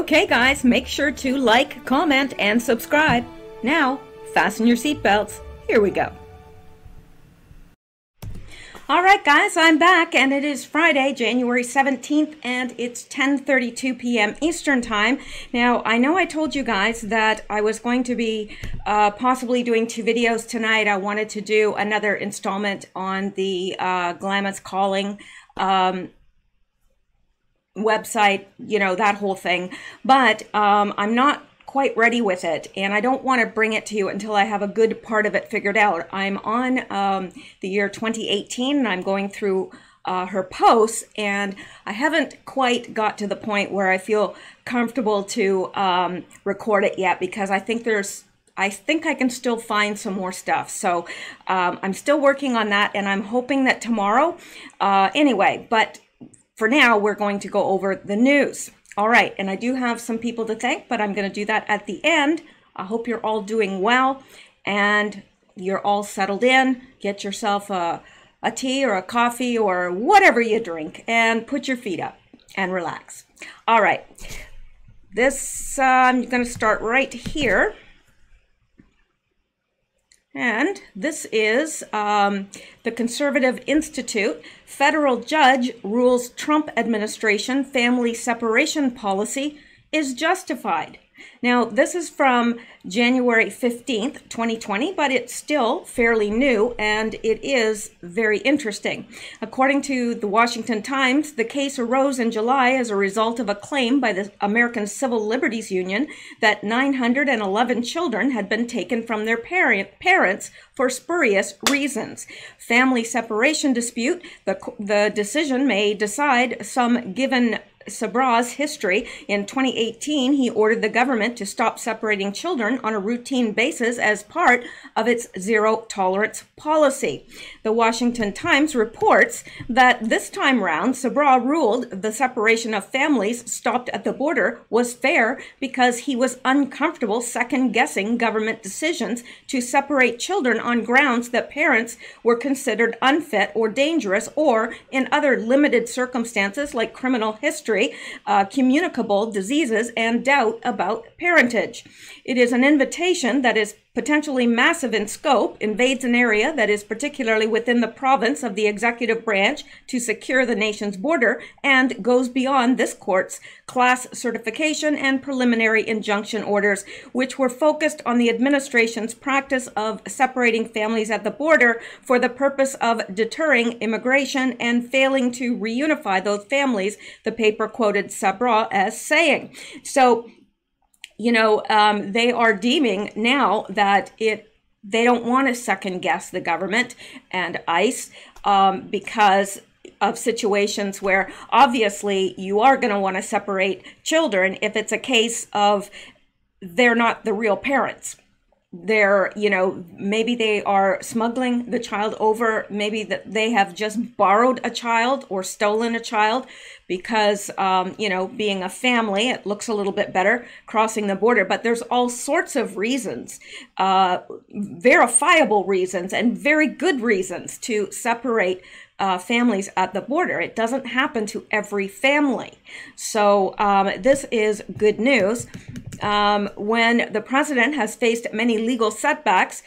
Okay guys, make sure to like, comment, and subscribe. Now, fasten your seatbelts. Here we go. Alright guys, I'm back and it is Friday, January 17th and it's 10:32 p.m. Eastern Time. Now, I know I told you guys that I was going to be possibly doing 2 videos tonight. I wanted to do another installment on the Glamis Calling website, you know, that whole thing, but I'm not quite ready with it, and I don't want to bring it to you until I have a good part of it figured out. I'm on the year 2018 and I'm going through her posts, and I haven't quite got to the point where I feel comfortable to record it yet, because I think I can still find some more stuff. So I'm still working on that, and I'm hoping that tomorrow, anyway, but for now, we're going to go over the news. All right, and I do have some people to thank, but I'm going to do that at the end. I hope you're all doing well and you're all settled in. Get yourself a tea or a coffee or whatever you drink and put your feet up and relax. All right, this I'm going to start right here. And this is the Conservative Institute. Federal judge rules Trump administration family separation policy is justified. Now, this is from January 15th, 2020, but it's still fairly new and it is very interesting. According to the Washington Times, the case arose in July as a result of a claim by the American Civil Liberties Union that 911 children had been taken from their parents for spurious reasons. Family separation dispute, the decision may decide some given Sabra's history. In 2018, he ordered the government to stop separating children on a routine basis as part of its zero tolerance policy. The Washington Times reports that this time round, Sabra ruled the separation of families stopped at the border was fair because he was uncomfortable second-guessing government decisions to separate children on grounds that parents were considered unfit or dangerous, or in other limited circumstances like criminal history, communicable diseases, and doubt about parentage. It is an invitation that is potentially massive in scope, invades an area that is particularly within the province of the executive branch to secure the nation's border, and goes beyond this court's class certification and preliminary injunction orders, which were focused on the administration's practice of separating families at the border for the purpose of deterring immigration and failing to reunify those families, the paper quoted Sabra as saying. So, you know, they are deeming now that they don't want to second guess the government and ICE because of situations where obviously you are going to want to separate children if it's a case of they're not the real parents. They're, you know, maybe they are smuggling the child over, maybe that they have just borrowed a child or stolen a child because, you know, being a family, it looks a little bit better crossing the border. But there's all sorts of reasons, verifiable reasons and very good reasons to separate families at the border. It doesn't happen to every family. So this is good news. When the president has faced many legal setbacks,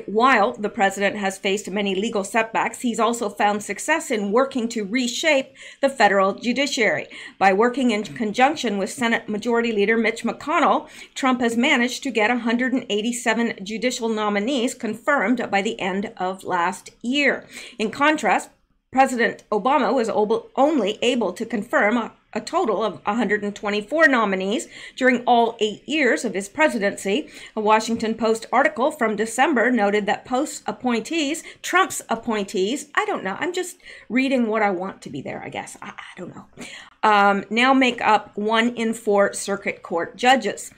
while the president has faced many legal setbacks, he's also found success in working to reshape the federal judiciary. By working in conjunction with Senate Majority Leader Mitch McConnell, Trump has managed to get 187 judicial nominees confirmed by the end of last year. In contrast, President Obama was only able to confirm a total of 124 nominees during all 8 years of his presidency. A Washington Post article from December noted that Trump's appointees, I don't know, I'm just reading what I want to be there, I guess, I don't know, now make up 1 in 4 circuit court judges.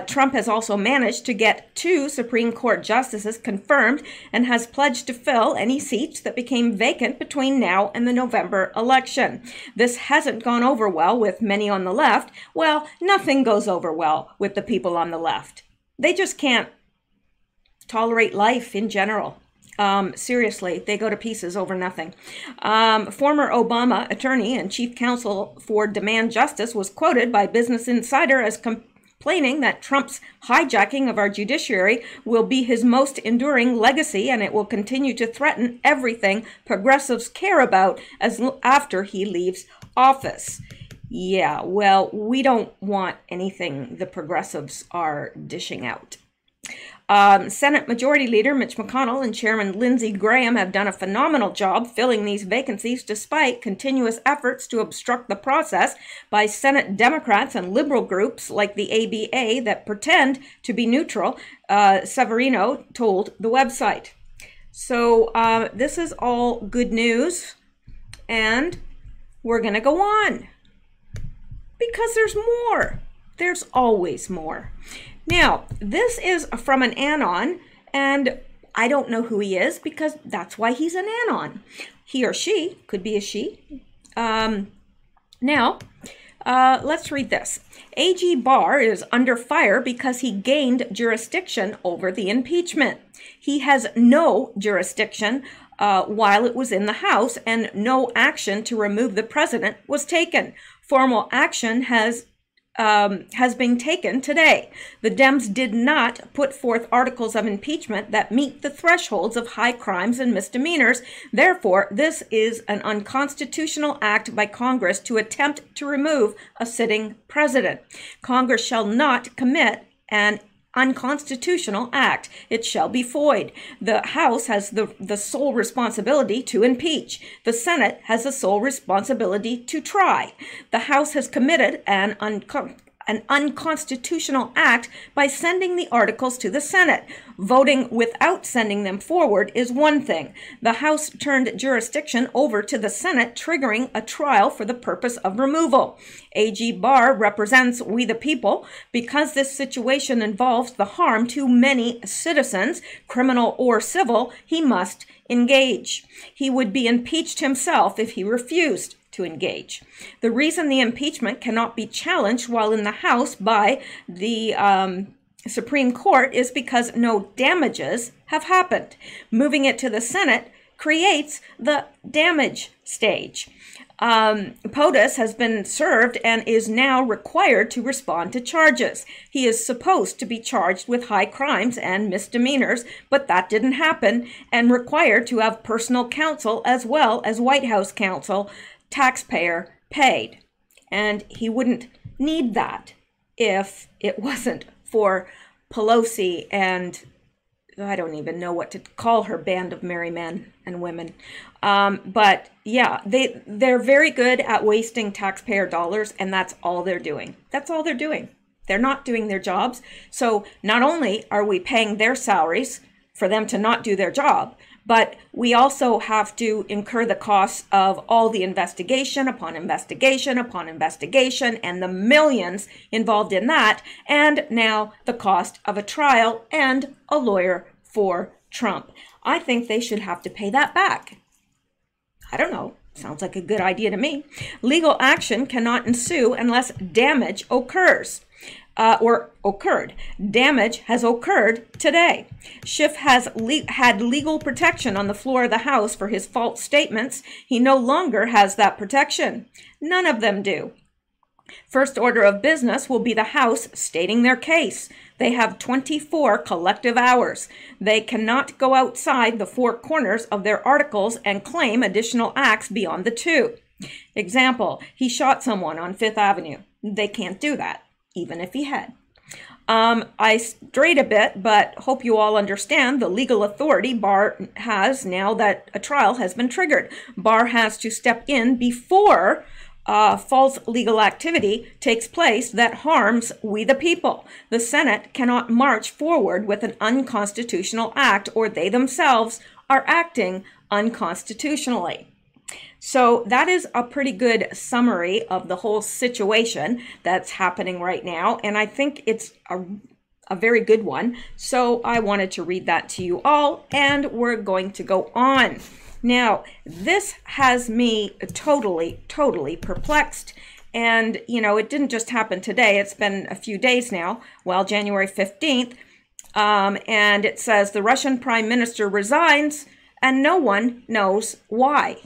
Trump has also managed to get 2 Supreme Court justices confirmed and has pledged to fill any seats that became vacant between now and the November election. This hasn't gone over well with many on the left. Well, nothing goes over well with the people on the left. They just can't tolerate life in general. Seriously, they go to pieces over nothing. Former Obama attorney and chief counsel for Demand Justice was quoted by Business Insider as complaining that Trump's hijacking of our judiciary will be his most enduring legacy, and it will continue to threaten everything progressives care about after he leaves office. Yeah, well, we don't want anything the progressives are dishing out. Senate Majority Leader Mitch McConnell and Chairman Lindsey Graham have done a phenomenal job filling these vacancies despite continuous efforts to obstruct the process by Senate Democrats and liberal groups like the ABA that pretend to be neutral, Severino told the website. So this is all good news, and we're going to go on. Because there's more. There's always more. Now, this is from an anon, and I don't know who he is because that's why he's an anon. He or she, could be a she. Now, let's read this. AG Barr is under fire because he gained jurisdiction over the impeachment. He has no jurisdiction while it was in the House, and no action to remove the president was taken. Formal action has been taken today. The Dems did not put forth articles of impeachment that meet the thresholds of high crimes and misdemeanors. Therefore, this is an unconstitutional act by Congress to attempt to remove a sitting president. Congress shall not commit an unconstitutional act. It shall be void. The House has the sole responsibility to impeach. The Senate has the sole responsibility to try. The House has committed an unconstitutional act by sending the articles to the Senate. Voting without sending them forward is one thing. The House turned jurisdiction over to the Senate, triggering a trial for the purpose of removal. AG Barr represents we the people. Because this situation involves the harm to many citizens, criminal or civil, he must engage. He would be impeached himself if he refused to engage. The reason the impeachment cannot be challenged while in the House by the Supreme Court is because no damages have happened. Moving it to the Senate creates the damage stage. POTUS has been served and is now required to respond to charges. He is supposed to be charged with high crimes and misdemeanors, but that didn't happen, and required to have personal counsel as well as White House counsel, taxpayer paid. And he wouldn't need that if it wasn't for Pelosi and I don't even know what to call her band of merry men and women. But yeah, they're very good at wasting taxpayer dollars, and that's all they're doing. That's all they're doing. They're not doing their jobs. So not only are we paying their salaries for them to not do their job, but we also have to incur the costs of all the investigation upon investigation upon investigation and the millions involved in that, and now the cost of a trial and a lawyer for Trump. I think they should have to pay that back. I don't know. Sounds like a good idea to me. Legal action cannot ensue unless damage occurs. Or occurred. Damage has occurred today. Schiff has had legal protection on the floor of the House for his false statements. He no longer has that protection. None of them do. First order of business will be the House stating their case. They have 24 collective hours. They cannot go outside the four corners of their articles and claim additional acts beyond the two. Example, he shot someone on Fifth Avenue. They can't do that, even if he had. I strayed a bit, but hope you all understand the legal authority Barr has now that a trial has been triggered. Barr has to step in before false legal activity takes place that harms we the people. The Senate cannot march forward with an unconstitutional act, or they themselves are acting unconstitutionally. So that is a pretty good summary of the whole situation that's happening right now, and I think it's a very good one. So I wanted to read that to you all, and we're going to go on. Now, this has me totally perplexed. And, you know, it didn't just happen today. It's been a few days now. Well, January 15th, And it says the Russian prime minister resigns and no one knows why.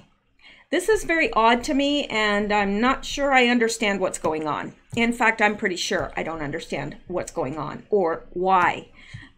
This is very odd to me, and I'm not sure I understand what's going on. In fact, I'm pretty sure I don't understand what's going on or why.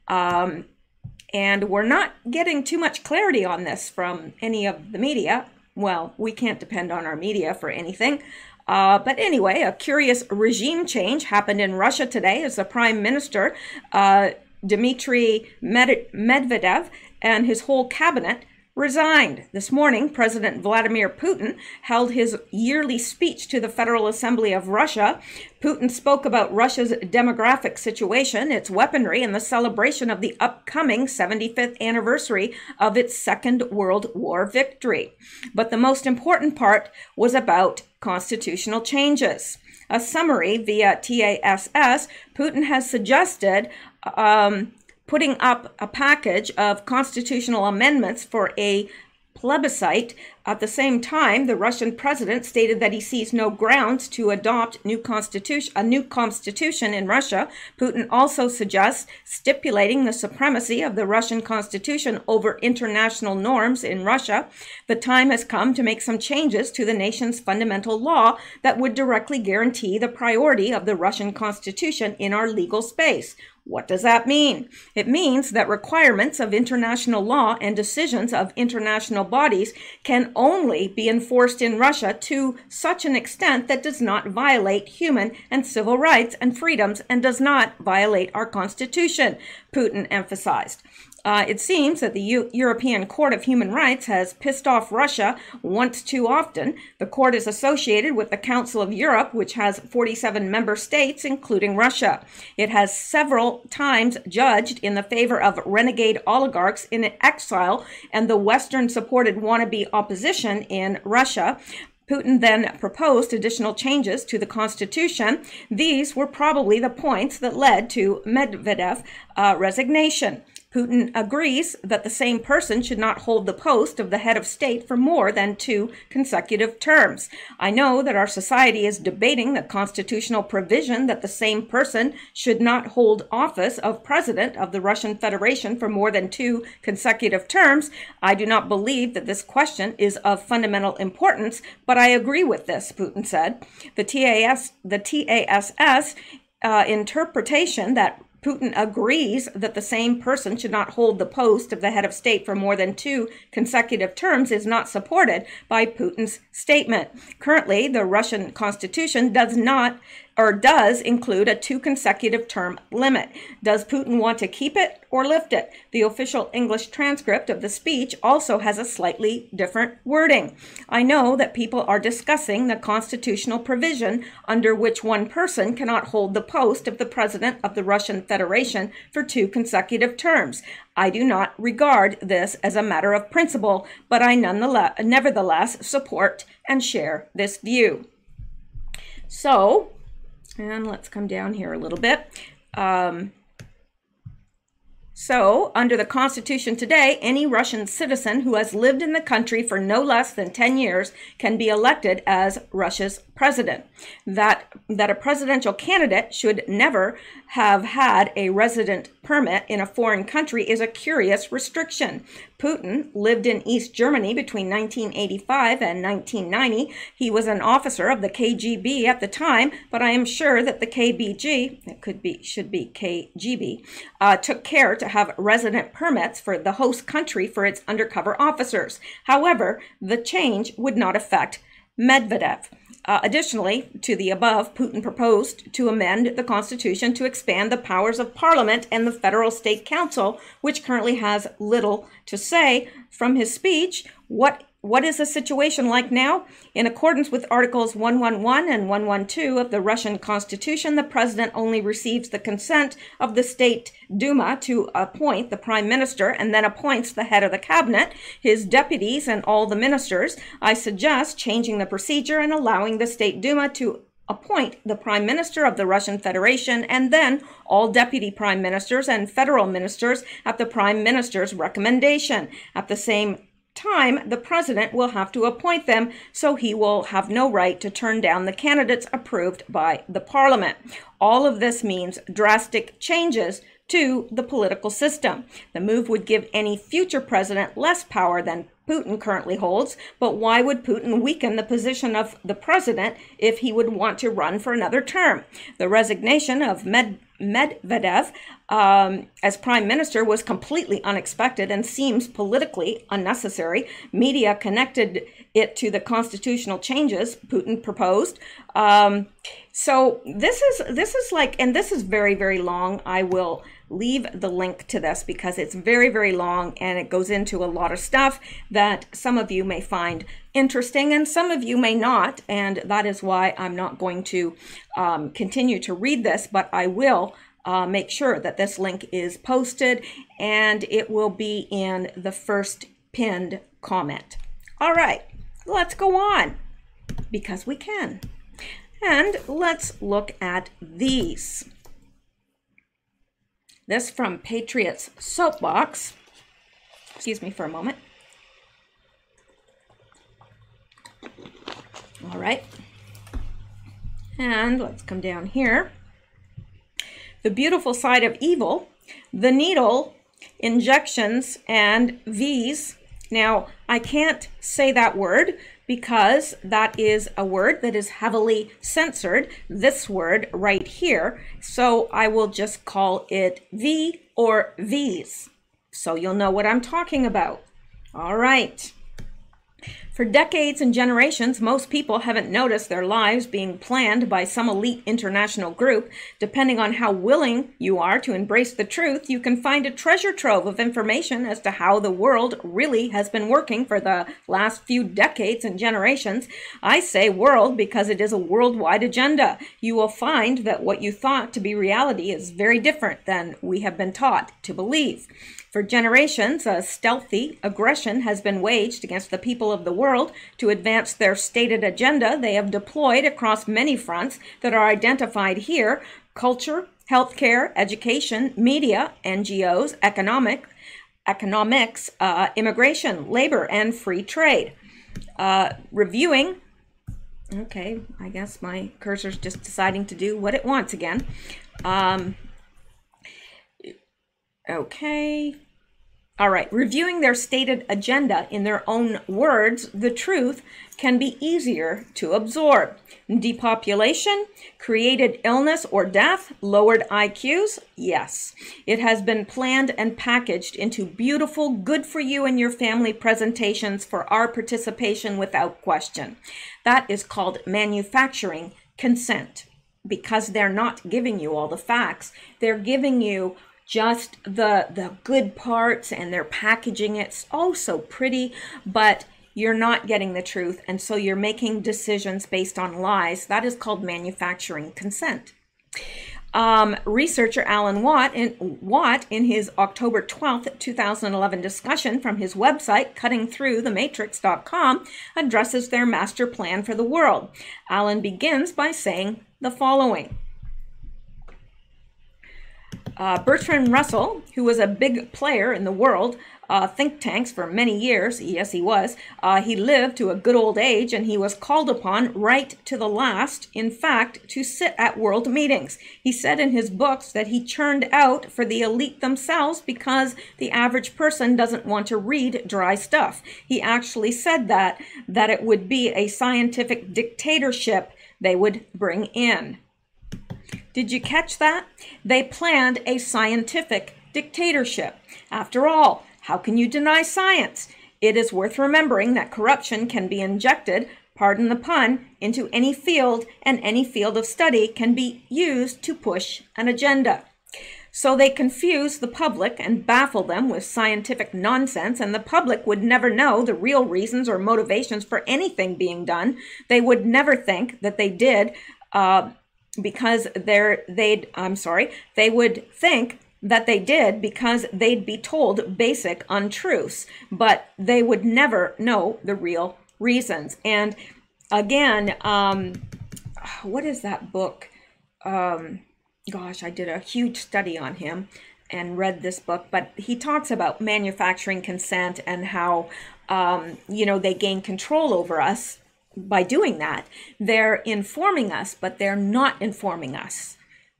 And we're not getting too much clarity on this from any of the media. Well, we can't depend on our media for anything. But anyway, a curious regime change happened in Russia today as the prime minister, Dmitry Medvedev, and his whole cabinet resigned. This morning, President Vladimir Putin held his yearly speech to the Federal Assembly of Russia. Putin spoke about Russia's demographic situation, its weaponry, and the celebration of the upcoming 75th anniversary of its Second World War victory. But the most important part was about constitutional changes. A summary via TASS, Putin has suggested putting up a package of constitutional amendments for a plebiscite. At the same time, the Russian president stated that he sees no grounds to adopt a new constitution in Russia. Putin also suggests stipulating the supremacy of the Russian constitution over international norms in Russia. The time has come to make some changes to the nation's fundamental law that would directly guarantee the priority of the Russian constitution in our legal space. What does that mean? It means that requirements of international law and decisions of international bodies can only be enforced in Russia to such an extent that does not violate human and civil rights and freedoms and does not violate our constitution, Putin emphasized. It seems that the European Court of Human Rights has pissed off Russia once too often. The court is associated with the Council of Europe, which has 47 member states, including Russia. It has several times judged in the favor of renegade oligarchs in exile and the Western-supported wannabe opposition in Russia. Putin then proposed additional changes to the constitution. These were probably the points that led to Medvedev's resignation. Putin agrees that the same person should not hold the post of the head of state for more than 2 consecutive terms. I know that our society is debating the constitutional provision that the same person should not hold office of president of the Russian Federation for more than 2 consecutive terms. I do not believe that this question is of fundamental importance, but I agree with this, Putin said. The TASS interpretation that Putin agrees that the same person should not hold the post of the head of state for more than 2 consecutive terms is not supported by Putin's statement. Currently, the Russian constitution does include a 2 consecutive term limit. Does Putin want to keep it or lift it? The official English transcript of the speech also has a slightly different wording. I know that people are discussing the constitutional provision under which one person cannot hold the post of the president of the Russian Federation for 2 consecutive terms. I do not regard this as a matter of principle, but I nevertheless support and share this view. So, and let's come down here a little bit. So, under the Constitution today, any Russian citizen who has lived in the country for no less than 10 years can be elected as Russia's president. That a presidential candidate should never have had a resident permit in a foreign country is a curious restriction. Putin lived in East Germany between 1985 and 1990. He was an officer of the KGB at the time, but I am sure that the KBG, should be KGB, took care to have resident permits for the host country for its undercover officers. However, the change would not affect Medvedev. Additionally, to the above, Putin proposed to amend the Constitution to expand the powers of Parliament and the Federal State Council, which currently has little to say. From his speech, what is the situation like now? In accordance with Articles 111 and 112 of the Russian Constitution, the president only receives the consent of the State Duma to appoint the prime minister and then appoints the head of the cabinet, his deputies, and all the ministers. I suggest changing the procedure and allowing the State Duma to appoint the prime minister of the Russian Federation and then all deputy prime ministers and federal ministers at the prime minister's recommendation. At the same time, the president will have to appoint them, so he will have no right to turn down the candidates approved by the parliament. All of this means drastic changes to the political system. The move would give any future president less power than Putin currently holds, but why would Putin weaken the position of the president if he would want to run for another term? The resignation of Medvedev as prime minister was completely unexpected and seems politically unnecessary. Media connected it to the constitutional changes Putin proposed. So this is like, and this is very, very long. I will leave the link to this because it's very, very long and it goes into a lot of stuff that some of you may find interesting and some of you may not. And that is why I'm not going to continue to read this, but I will make sure that this link is posted and it will be in the first pinned comment. All right, let's go on because we can. And let's look at these. This from Patriot's Soapbox. Excuse me for a moment. All right. And let's come down here. The Beautiful Side of Evil, the Needle, Injections, and V's. Now, I can't say that word because that is a word that is heavily censored, this word right here. So I will just call it V or V's, so you'll know what I'm talking about. All right. For decades and generations, most people haven't noticed their lives being planned by some elite international group. Depending on how willing you are to embrace the truth, you can find a treasure trove of information as to how the world really has been working for the last few decades and generations. I say world because it is a worldwide agenda. You will find that what you thought to be reality is very different than we have been taught to believe. For generations, a stealthy aggression has been waged against the people of the world. To advance their stated agenda, they have deployed across many fronts that are identified here: culture, healthcare, education, media, NGOs, economics, immigration, labor, and free trade. Reviewing, okay, I guess my cursor's just deciding to do what it wants again. Okay. All right. Reviewing their stated agenda in their own words, the truth can be easier to absorb. Depopulation, created illness or death, lowered IQs? Yes. It has been planned and packaged into beautiful, good for you and your family presentations for our participation without question. That is called manufacturing consent, because they're not giving you all the facts. They're giving you just the good parts, and they're packaging it oh so pretty, but you're not getting the truth, and so you're making decisions based on lies. That is called manufacturing consent. Researcher Alan Watt in his October 12th, 2011 discussion from his website, cuttingthroughthematrix.com, addresses their master plan for the world. Alan begins by saying the following. Bertrand Russell, who was a big player in the world think tanks for many years, yes he was, he lived to a good old age, and he was called upon right to the last, in fact, to sit at world meetings. He said in his books that he churned out for the elite themselves because the average person doesn't want to read dry stuff. He actually said that it would be a scientific dictatorship they would bring in. Did you catch that? They planned a scientific dictatorship. After all, how can you deny science? It is worth remembering that corruption can be injected, pardon the pun, into any field, and any field of study can be used to push an agenda. So they confuse the public and baffle them with scientific nonsense, and the public would never know the real reasons or motivations for anything being done. They would never think that they did because they would think that they did because they'd be told basic untruths, but they would never know the real reasons. And again, what is that book? Gosh, I did a huge study on him and read this book, but he talks about manufacturing consent and how, they gain control over us by doing that. They're informing us, but they're not informing us.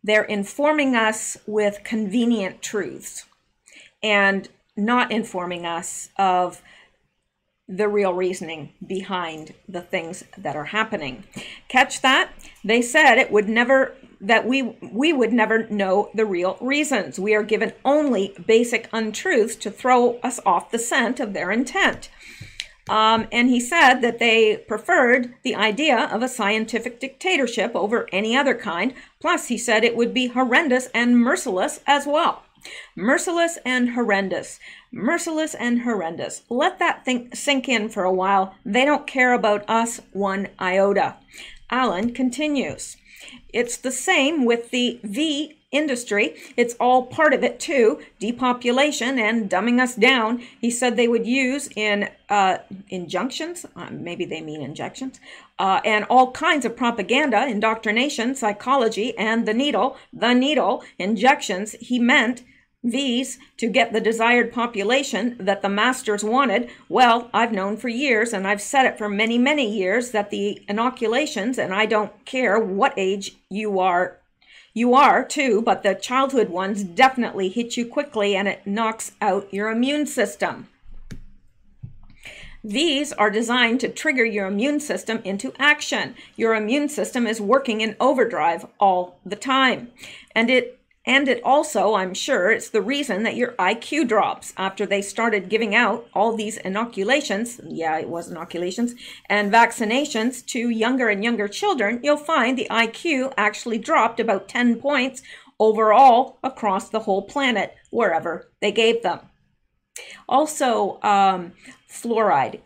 They're informing us with convenient truths and not informing us of the real reasoning behind the things that are happening. Catch that? They said it would never, that we would never know the real reasons. We are given only basic untruths to throw us off the scent of their intent. And he said that they preferred the idea of a scientific dictatorship over any other kind. Plus, he said it would be horrendous and merciless as well. Merciless and horrendous. Merciless and horrendous. Let that thing sink in for a while. They don't care about us one iota. Allen continues. It's the same with the V industry. It's all part of it too. Depopulation and dumbing us down. He said they would use in injunctions, maybe they mean injections, and all kinds of propaganda, indoctrination, psychology, and the needle, injections. He meant V's to get the desired population that the masters wanted. Well, I've known for years, and I've said it for many, many years, that the inoculations, and I don't care what age you are too, but the childhood ones definitely hit you quickly and it knocks out your immune system. These are designed to trigger your immune system into action. Your immune system is working in overdrive all the time. And it also, I'm sure, it's the reason that your IQ drops after they started giving out all these inoculations. Yeah, it was inoculations and vaccinations to younger and younger children. You'll find the IQ actually dropped about 10 points overall across the whole planet, wherever they gave them. Also, fluoride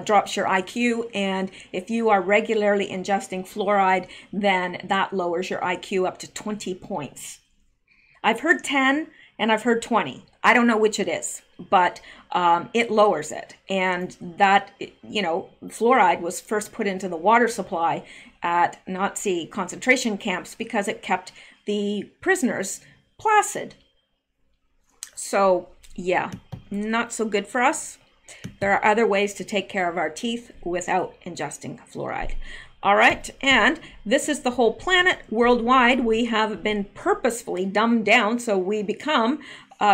drops your IQ, and if you are regularly ingesting fluoride, then that lowers your IQ up to 20 points. I've heard 10 and I've heard 20. I don't know which it is, but it lowers it. And that, you know, fluoride was first put into the water supply at Nazi concentration camps because it kept the prisoners placid. So, yeah, not so good for us. There are other ways to take care of our teeth without ingesting fluoride. All right, and this is the whole planet. Worldwide, we have been purposefully dumbed down so we become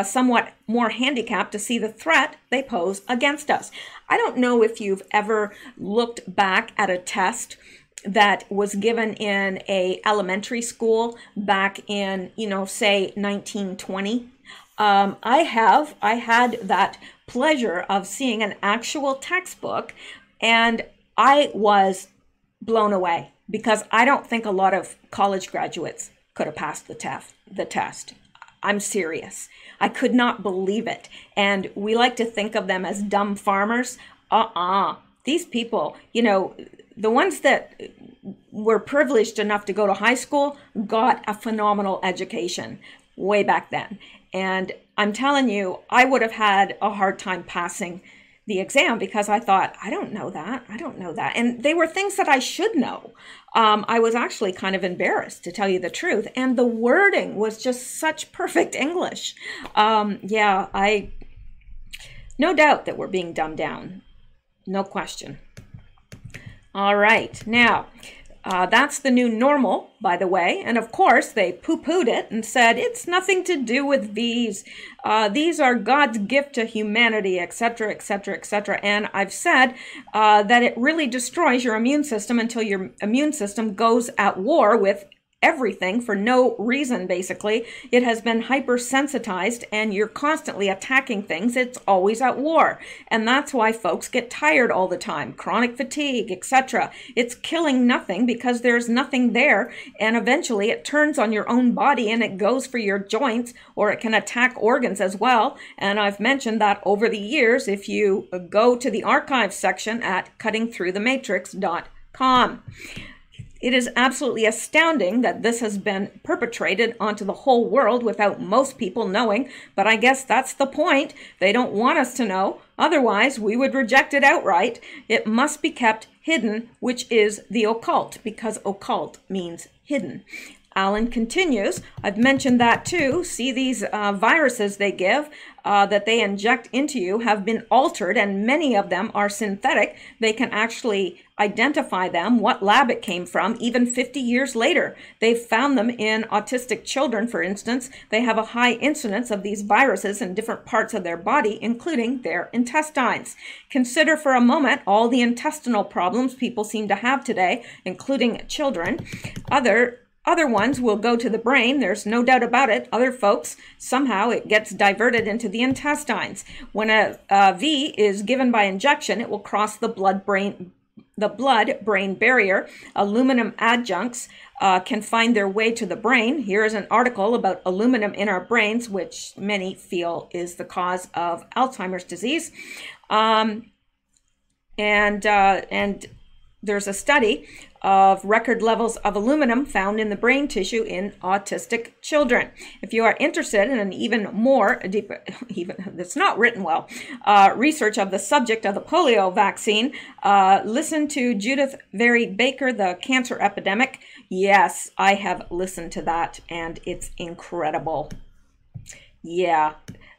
somewhat more handicapped to see the threat they pose against us. I don't know if you've ever looked back at a test that was given in a elementary school back in, you know, say 1920. I had that pleasure of seeing an actual textbook, and I was blown away because I don't think a lot of college graduates could have passed the test. I'm serious. I could not believe it. And we like to think of them as dumb farmers. These people, you know, the ones that were privileged enough to go to high school got a phenomenal education way back then. And I'm telling you, I would have had a hard time passing the exam because I thought, I don't know that. And they were things that I should know. I was actually kind of embarrassed, to tell you the truth. And the wording was just such perfect English. No doubt that we're being dumbed down. No question. All right. Now, that's the new normal, by the way. And of course, they poo-pooed it and said, it's nothing to do with these. These are God's gift to humanity, etc., etc., etc. And I've said that it really destroys your immune system until your immune system goes at war with everything for no reason, basically. It has been hypersensitized and you're constantly attacking things. It's always at war. And that's why folks get tired all the time. Chronic fatigue, etc. It's killing nothing because there's nothing there. And eventually it turns on your own body and it goes for your joints, or it can attack organs as well. And I've mentioned that over the years if you go to the archives section at cuttingthroughthematrix.com. It is absolutely astounding that this has been perpetrated onto the whole world without most people knowing, but I guess that's the point. They don't want us to know. Otherwise, we would reject it outright. It must be kept hidden, which is the occult, because occult means hidden. Allen continues, I've mentioned that too. See, these viruses they give, that they inject into you have been altered, and many of them are synthetic. They can actually identify them, what lab it came from, even 50 years later. They've found them in autistic children, for instance. They have a high incidence of these viruses in different parts of their body, including their intestines. Consider for a moment all the intestinal problems people seem to have today, including children. Other ones will go to the brain. There's no doubt about it. Other folks, somehow it gets diverted into the intestines. When a V is given by injection, it will cross the blood-brain barrier. Aluminum adjuncts can find their way to the brain. Here is an article about aluminum in our brains, which many feel is the cause of Alzheimer's disease. And there's a study of record levels of aluminum found in the brain tissue in autistic children. If you are interested in an even more deeper, it's not written well, research of the subject of the polio vaccine, listen to Judith Very Baker, The Cancer Epidemic. Yes, I have listened to that, and it's incredible. Yeah,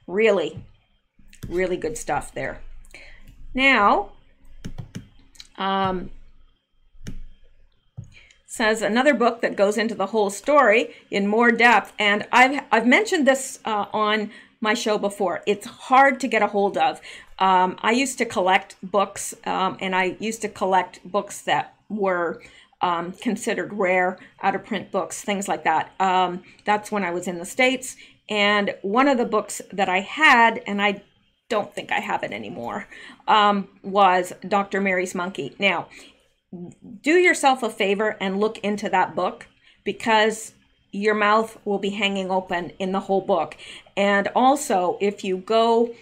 really, really good stuff there. Now, says another book that goes into the whole story in more depth, and I've mentioned this on my show before. It's hard to get a hold of. I used to collect books, and I used to collect books that were considered rare, out-of-print books, things like that. That's when I was in the States, and one of the books that I had, and I don't think I have it anymore, was Dr. Mary's Monkey. Now, do yourself a favor and look into that book, because your mouth will be hanging open in the whole book. And also, if you go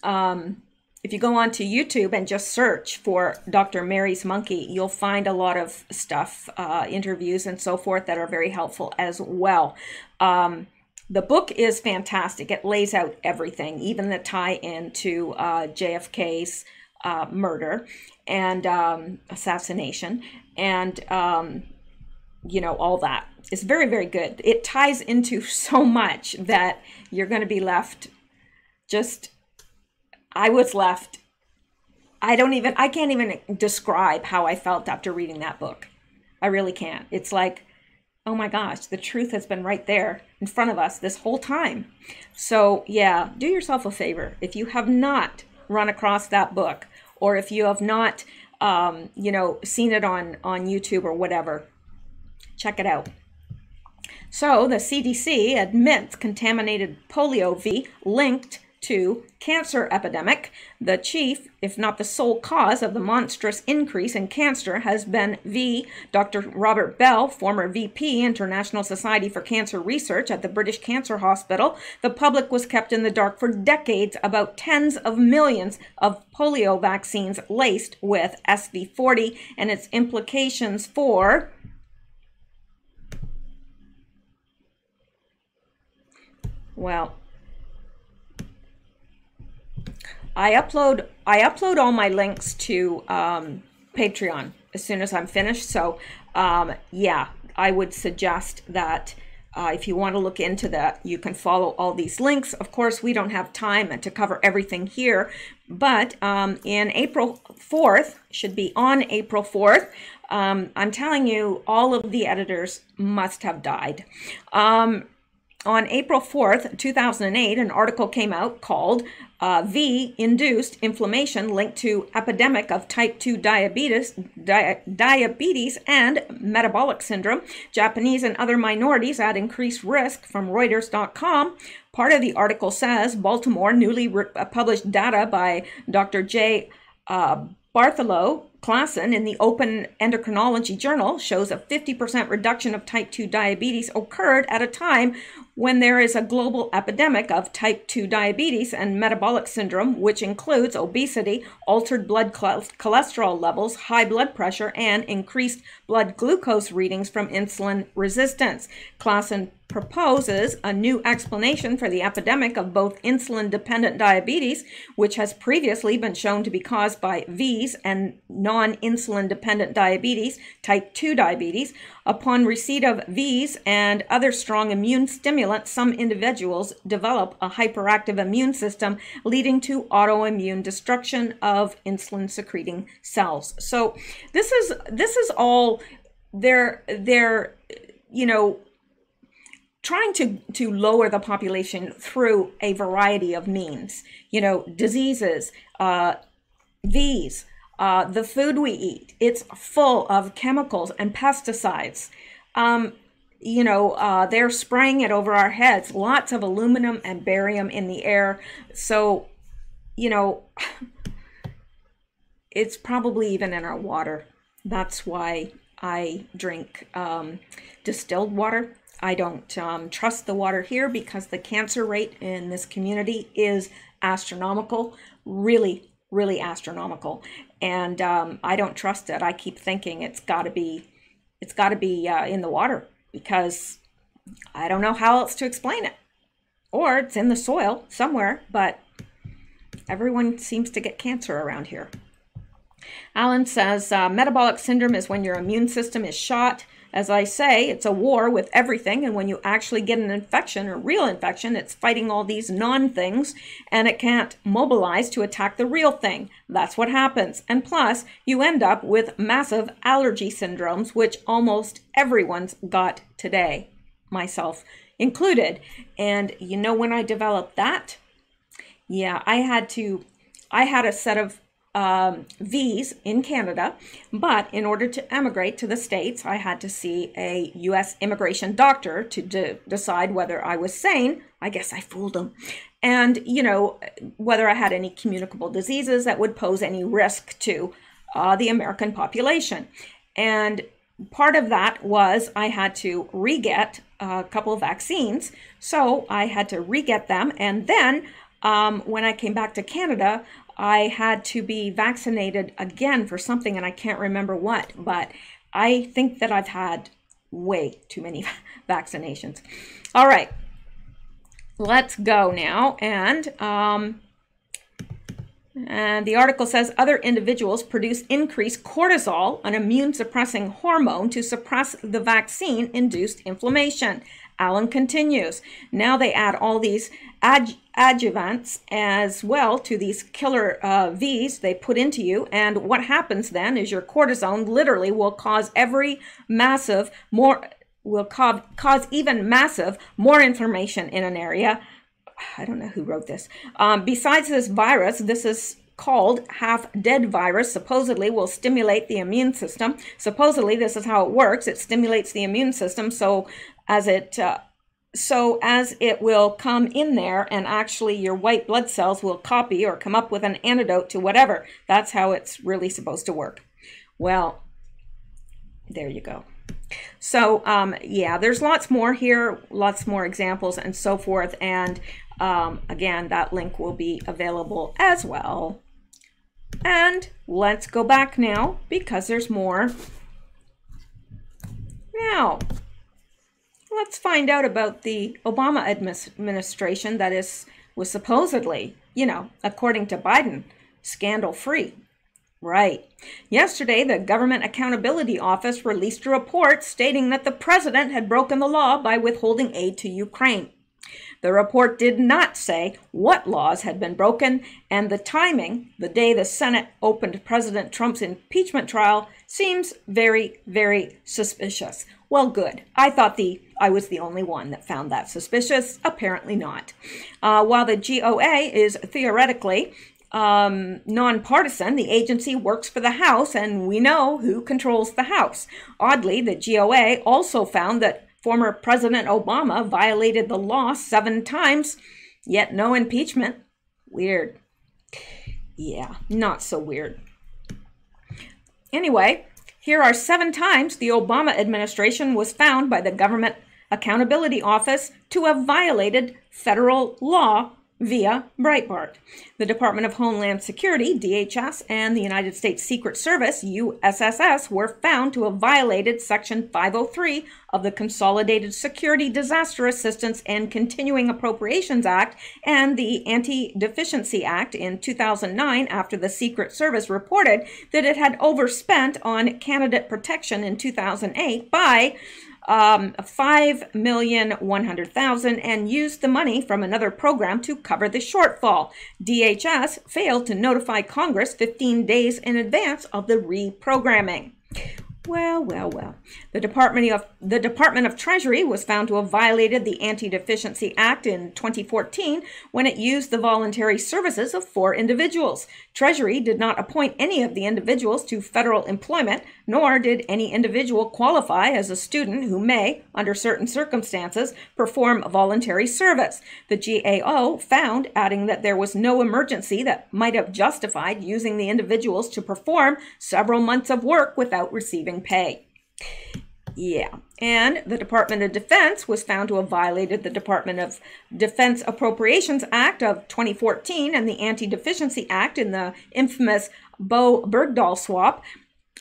onto YouTube and just search for Dr. Mary's Monkey, you'll find a lot of stuff, interviews and so forth, that are very helpful as well. The book is fantastic. It lays out everything, even the tie-in to JFK's murder and assassination, and you know, all that. It's very, very good. It ties into so much that you're going to be left just, I was left, I can't even describe how I felt after reading that book. I really can't. It's like, oh my gosh, the truth has been right there in front of us this whole time. So yeah, do yourself a favor. If you have not run across that book, or if you have not, you know, seen it on YouTube or whatever, check it out. So the CDC admits contaminated polio V linked to cancer epidemic. The chief, if not the sole cause of the monstrous increase in cancer, has been V. Dr. Robert Bell, former VP, International Society for Cancer Research at the British Cancer Hospital. The public was kept in the dark for decades about tens of millions of polio vaccines laced with SV40 and its implications for well, I upload all my links to Patreon as soon as I'm finished. So yeah, I would suggest that if you want to look into that, you can follow all these links. Of course, we don't have time to cover everything here, but in April 4th, should be on April 4th, I'm telling you, all of the editors must have died. On April 4th, 2008, an article came out called V-Induced Inflammation Linked to Epidemic of Type 2 Diabetes and Metabolic Syndrome, Japanese and Other Minorities at Increased Risk, from Reuters.com. Part of the article says Baltimore newly published data by Dr. J. Bartholow Klassen in the Open Endocrinology Journal shows a 50% reduction of type 2 diabetes occurred at a time when there is a global epidemic of type 2 diabetes and metabolic syndrome, which includes obesity, altered blood cholesterol levels, high blood pressure, and increased blood glucose readings from insulin resistance. Klassen proposes a new explanation for the epidemic of both insulin-dependent diabetes, which has previously been shown to be caused by V's, and non-insulin dependent diabetes, type 2 diabetes. Upon receipt of these and other strong immune stimulants, some individuals develop a hyperactive immune system, leading to autoimmune destruction of insulin secreting cells. So this is all they're trying to lower the population through a variety of means, diseases, the food we eat, it's full of chemicals and pesticides. They're spraying it over our heads, lots of aluminum and barium in the air. So, it's probably even in our water. That's why I drink distilled water. I don't trust the water here because the cancer rate in this community is astronomical, really, really astronomical. And I don't trust it. I keep thinking it's got to be in the water, because I don't know how else to explain it. Or it's in the soil somewhere, but everyone seems to get cancer around here. Alan says, metabolic syndrome is when your immune system is shot. As I say, it's a war with everything, and when you actually get an infection, a real infection, it's fighting all these non-things, and it can't mobilize to attack the real thing. That's what happens. And plus, you end up with massive allergy syndromes, which almost everyone's got today, myself included. And when I developed that, yeah, I had a set of V's in Canada, but in order to emigrate to the States, I had to see a U.S. immigration doctor to decide whether I was sane. I guess I fooled him. And, whether I had any communicable diseases that would pose any risk to the American population. And part of that was I had to re-get a couple of vaccines. So I had to re-get them. And then when I came back to Canada, I had to be vaccinated again for something, and I can't remember what, but I think that I've had way too many vaccinations. All right, let's go now. And the article says other individuals produce increased cortisol, an immune suppressing hormone, to suppress the vaccine induced inflammation. Alan continues. Now they add all these adjuvants as well to these killer V's they put into you, and what happens then is your cortisone literally will cause even massive more inflammation in an area. I don't know who wrote this. Besides this virus, this is called half-dead virus, supposedly will stimulate the immune system. Supposedly this is how it works. It stimulates the immune system so as it will come in there, and actually your white blood cells will copy or come up with an antidote to whatever. That's how it's really supposed to work. Well, there you go. So yeah, there's lots more here, lots more examples and so forth. And again, that link will be available as well. And let's go back now because there's more. Now, let's find out about the Obama administration that was supposedly, according to Biden, scandal-free. Right. Yesterday, the Government Accountability Office released a report stating that the president had broken the law by withholding aid to Ukraine. The report did not say what laws had been broken, and the timing, the day the Senate opened President Trump's impeachment trial, seems very, very suspicious. Well, good. I thought I was the only one that found that suspicious. Apparently not. While the GOA is theoretically nonpartisan, the agency works for the House, and we know who controls the House. Oddly, the GOA also found that former President Obama violated the law 7 times, yet no impeachment. Weird. Yeah, not so weird. Anyway, here are 7 times the Obama administration was found by the Government Accountability Office to have violated federal law via Breitbart. The Department of Homeland Security, DHS, and the United States Secret Service, USSS, were found to have violated Section 503 of the Consolidated Security Disaster Assistance and Continuing Appropriations Act and the Anti-Deficiency Act in 2009 after the Secret Service reported that it had overspent on candidate protection in 2008 by $5,100,000 and used the money from another program to cover the shortfall. DHS failed to notify Congress 15 days in advance of the reprogramming. Well. The Department of Treasury was found to have violated the Anti-Deficiency Act in 2014 when it used the voluntary services of 4 individuals. Treasury did not appoint any of the individuals to federal employment, nor did any individual qualify as a student who may, under certain circumstances, perform voluntary service. The GAO found, adding that there was no emergency that might have justified using the individuals to perform several months of work without receiving pay. Yeah, and the Department of Defense was found to have violated the Department of Defense Appropriations Act of 2014 and the Anti-Deficiency Act in the infamous Bo-Bergdahl swap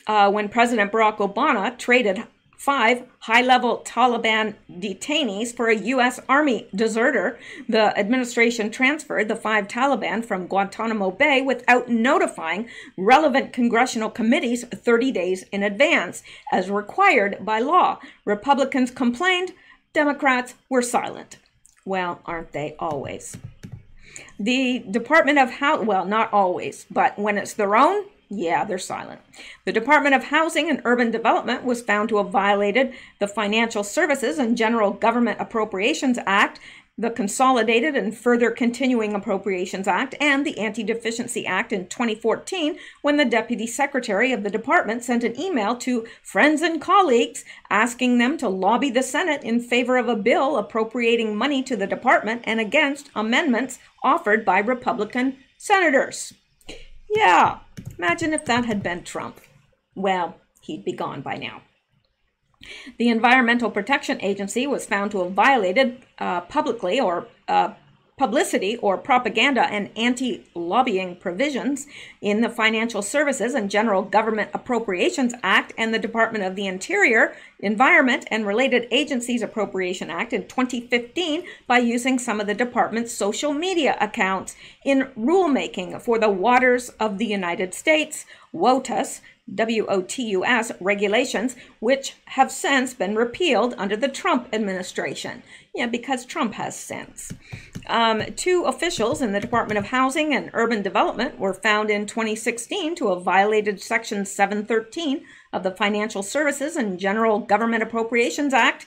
when President Barack Obama traded 5 high-level Taliban detainees for a U.S. Army deserter. The administration transferred the 5 Taliban from Guantanamo Bay without notifying relevant congressional committees 30 days in advance, as required by law. Republicans complained, Democrats were silent. Well, aren't they always? The Department of well, not always, but when it's their own, yeah, they're silent. The Department of Housing and Urban Development was found to have violated the Financial Services and General Government Appropriations Act, the Consolidated and Further Continuing Appropriations Act, and the Anti-Deficiency Act in 2014 when the Deputy Secretary of the Department sent an email to friends and colleagues asking them to lobby the Senate in favor of a bill appropriating money to the department and against amendments offered by Republican senators. Yeah, imagine if that had been Trump. Well, he'd be gone by now. The Environmental Protection Agency was found to have violated publicity or propaganda and anti-lobbying provisions in the Financial Services and General Government Appropriations Act and the Department of the Interior, Environment, and Related Agencies Appropriation Act in 2015 by using some of the department's social media accounts in rulemaking for the Waters of the United States, WOTUS, WOTUS regulations, which have since been repealed under the Trump administration. Yeah, because Trump has sense. 2 officials in the Department of Housing and Urban Development were found in 2016 to have violated Section 713 of the Financial Services and General Government Appropriations Act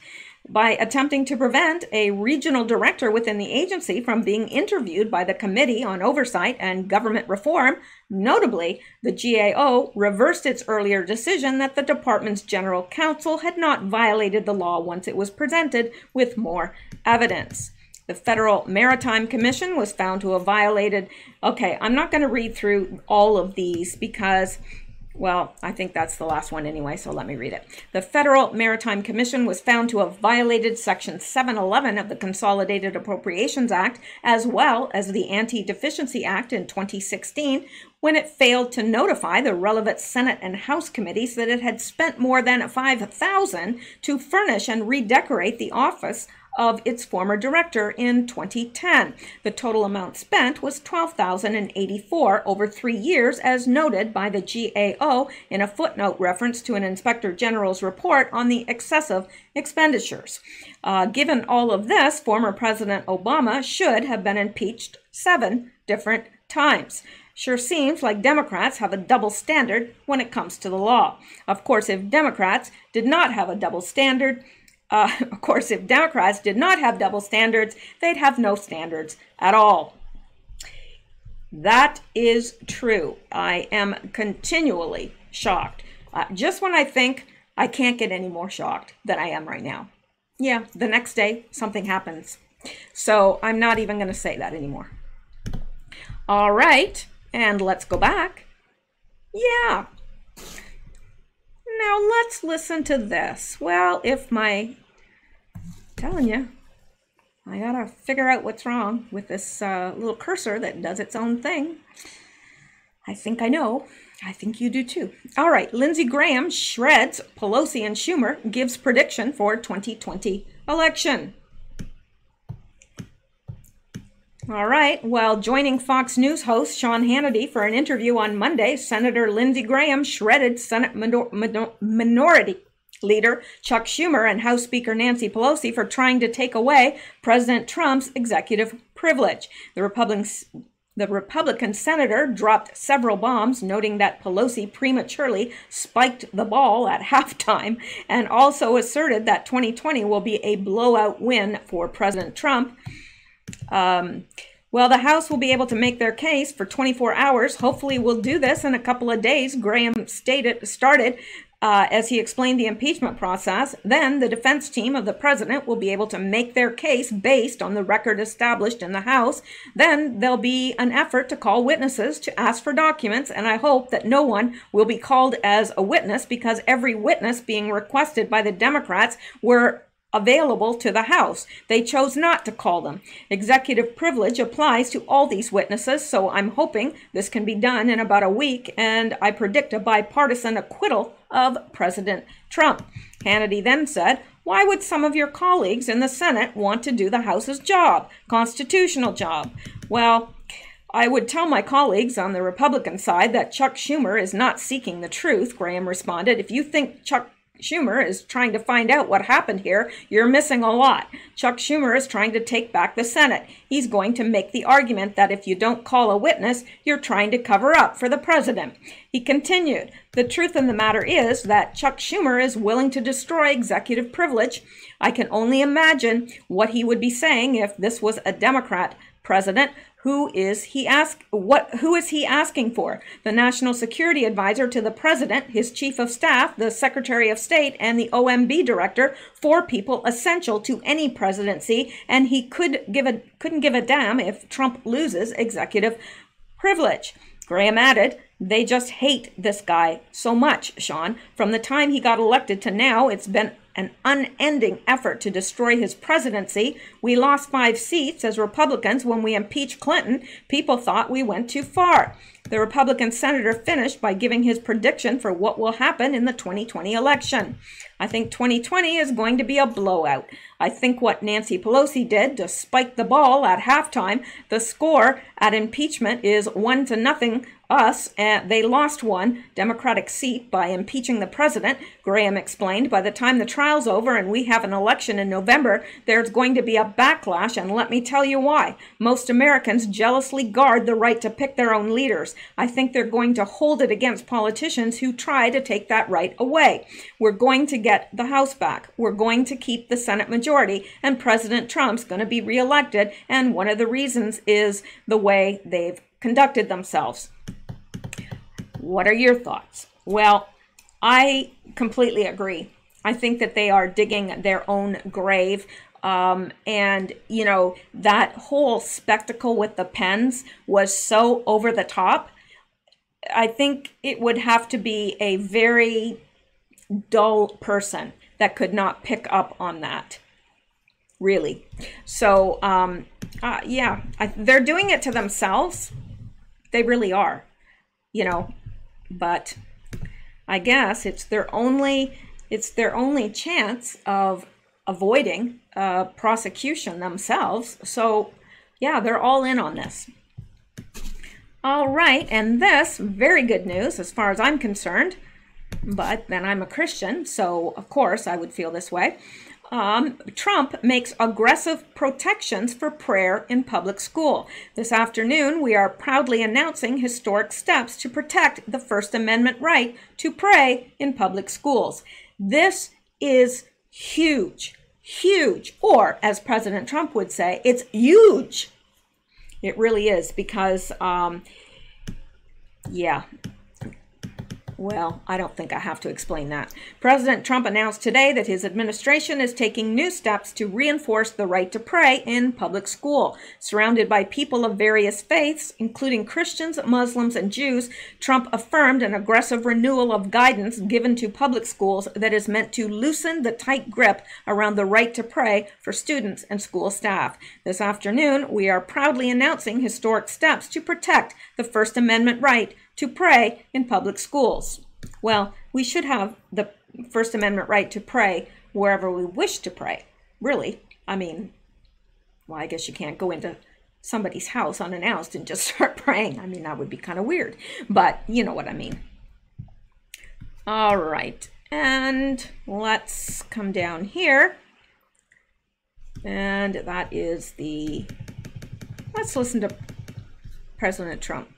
by attempting to prevent a regional director within the agency from being interviewed by the Committee on Oversight and Government Reform. Notably, the GAO reversed its earlier decision that the department's general counsel had not violated the law once it was presented with more evidence. The Federal Maritime Commission was found to have violated, okay, I'm not going to read through all of these because, well, I think that's the last one anyway, so let me read it. The Federal Maritime Commission was found to have violated Section 711 of the Consolidated Appropriations Act, as well as the Anti-Deficiency Act in 2016, when it failed to notify the relevant Senate and House committees that it had spent more than $5,000 to furnish and redecorate the office of its former director in 2010. The total amount spent was $12,084 over 3 years, as noted by the GAO in a footnote reference to an Inspector General's report on the excessive expenditures. Given all of this, former President Obama should have been impeached 7 different times. Sure seems like Democrats have a double standard when it comes to the law. Of course, if Democrats did not have double standards, they'd have no standards at all. That is true. I am continually shocked. Just when I think I can't get any more shocked than I am right now. Yeah, the next day something happens. So I'm not even going to say that anymore. All right, and let's go back. Yeah. Now let's listen to this. Well, telling you, I gotta figure out what's wrong with this little cursor that does its own thing. I think I know. I think you do too. All right, Lindsey Graham shreds Pelosi and Schumer, gives prediction for 2020 election. All right, well, joining Fox News host Sean Hannity for an interview on Monday, Senator Lindsey Graham shredded Senate Minority Leader Chuck Schumer and House Speaker Nancy Pelosi for trying to take away President Trump's executive privilege. The Republican senator dropped several bombs, noting that Pelosi prematurely spiked the ball at halftime, and also asserted that 2020 will be a blowout win for President Trump. Well, the House will be able to make their case for 24 hours. Hopefully we'll do this in a couple of days, Graham started as he explained the impeachment process. Then the defense team of the president will be able to make their case based on the record established in the House. Then there'll be an effort to call witnesses to ask for documents, and I hope that no one will be called as a witness, because every witness being requested by the Democrats were available to the House. They chose not to call them. Executive privilege applies to all these witnesses, so I'm hoping this can be done in about a week, and I predict a bipartisan acquittal of President Trump. Hannity then said, "Why would some of your colleagues in the Senate want to do the House's job, constitutional job?" Well, I would tell my colleagues on the Republican side that Chuck Schumer is not seeking the truth, Graham responded. If you think Chuck Schumer is trying to find out what happened here, you're missing a lot. Chuck Schumer is trying to take back the Senate. He's going to make the argument that if you don't call a witness, you're trying to cover up for the president. He continued, "The truth of the matter is that Chuck Schumer is willing to destroy executive privilege. I can only imagine what he would be saying if this was a Democrat president. Who is he asking for? The National Security Advisor to the President, his Chief of Staff, the Secretary of State, and the OMB Director, 4 people essential to any presidency, and he couldn't give a damn if Trump loses executive privilege." Graham added, "They just hate this guy so much, Sean. From the time he got elected to now, it's been an unending effort to destroy his presidency. We lost 5 seats as Republicans when we impeached Clinton. People thought we went too far." The Republican senator finished by giving his prediction for what will happen in the 2020 election. "I think 2020 is going to be a blowout. I think what Nancy Pelosi did to spike the ball at halftime, the score at impeachment is 1-0 us, and they lost 1 Democratic seat by impeaching the president," Graham explained. "By the time the trial's over and we have an election in November, there's going to be a backlash, and let me tell you why. Most Americans jealously guard the right to pick their own leaders. I think they're going to hold it against politicians who try to take that right away. We're going to get the House back. We're going to keep the Senate majority, and President Trump's going to be reelected, and one of the reasons is the way they've conducted themselves." What are your thoughts? Well, I completely agree. I think that they are digging their own grave. And, you know, that whole spectacle with the pens was so over the top. I think it would have to be a very dull person that could not pick up on that, really. So, yeah, they're doing it to themselves. They really are, you know. But I guess it's their only chance of avoiding prosecution themselves. So yeah, they're all in on this. All right, and this, very good news as far as I'm concerned, but then I'm a Christian, so of course I would feel this way. Trump makes aggressive protections for prayer in public school. This afternoon, we are proudly announcing historic steps to protect the First Amendment right to pray in public schools. This is huge, huge, or as President Trump would say, it's huge. It really is, because, yeah, Well, I don't think I have to explain that. President Trump announced today that his administration is taking new steps to reinforce the right to pray in public school. Surrounded by people of various faiths, including Christians, Muslims, and Jews, Trump affirmed an aggressive renewal of guidance given to public schools that is meant to loosen the tight grip around the right to pray for students and school staff. This afternoon, we are proudly announcing historic steps to protect the First Amendment right to pray in public schools. Well, we should have the First Amendment right to pray wherever we wish to pray, really. I mean, well, I guess you can't go into somebody's house unannounced and just start praying. I mean, that would be kind of weird, but you know what I mean. All right, and let's come down here. And that is let's listen to President Trump.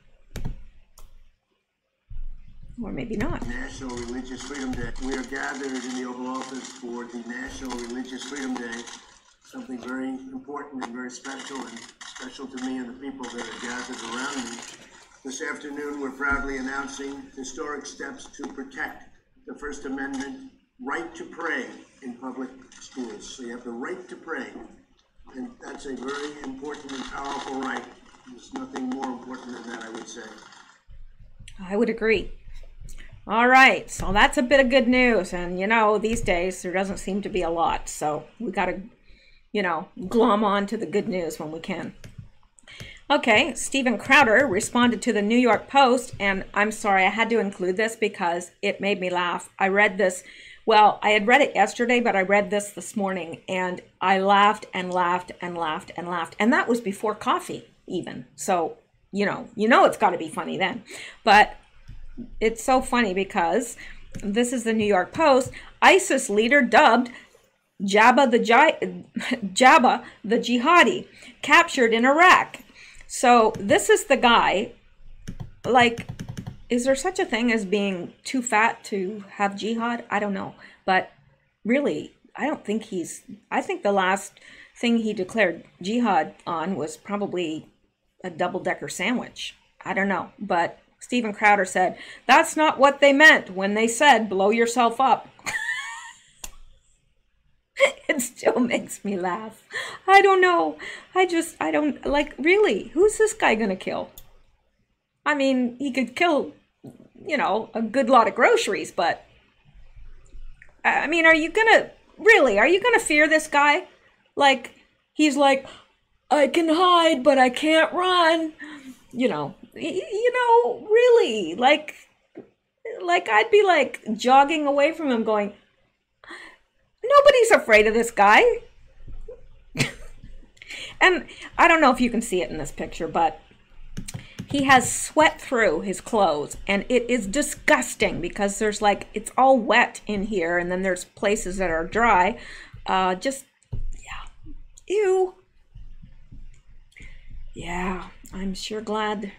Or maybe not. National Religious Freedom Day. We are gathered in the Oval Office for the National Religious Freedom Day, something very important and very special, and special to me and the people that are gathered around me. This afternoon, we're proudly announcing historic steps to protect the First Amendment right to pray in public schools. So you have the right to pray, and that's a very important and powerful right. There's nothing more important than that, I would say. I would agree. All right, so that's a bit of good news. And, you know, these days there doesn't seem to be a lot. So we got to, you know, glom on to the good news when we can. Okay, Steven Crowder responded to the New York Post. And I'm sorry, I had to include this because it made me laugh. I read this. Well, I had read it yesterday, but I read this morning. And I laughed and laughed and laughed and laughed. And that was before coffee even. So, you know it's got to be funny then. But it's so funny because this is the New York Post. ISIS leader dubbed JABBA the Jihadi, captured in Iraq. So this is the guy, like, is there such a thing as being too fat to have jihad? I don't know. But really, I don't think I think the last thing he declared jihad on was probably a double-decker sandwich. I don't know. But Steven Crowder said, that's not what they meant when they said, blow yourself up. It still makes me laugh. I don't know. I don't, like, really, who's this guy going to kill? I mean, he could kill, you know, a good lot of groceries, but, I mean, are you going to fear this guy? Like, he's like, I can hide, but I can't run. You know, really, like I'd be like jogging away from him going, nobody's afraid of this guy. And I don't know if you can see it in this picture, but he has sweat through his clothes and it is disgusting because there's like, it's all wet in here. And then there's places that are dry. Yeah. Ew. Yeah, I'm sure glad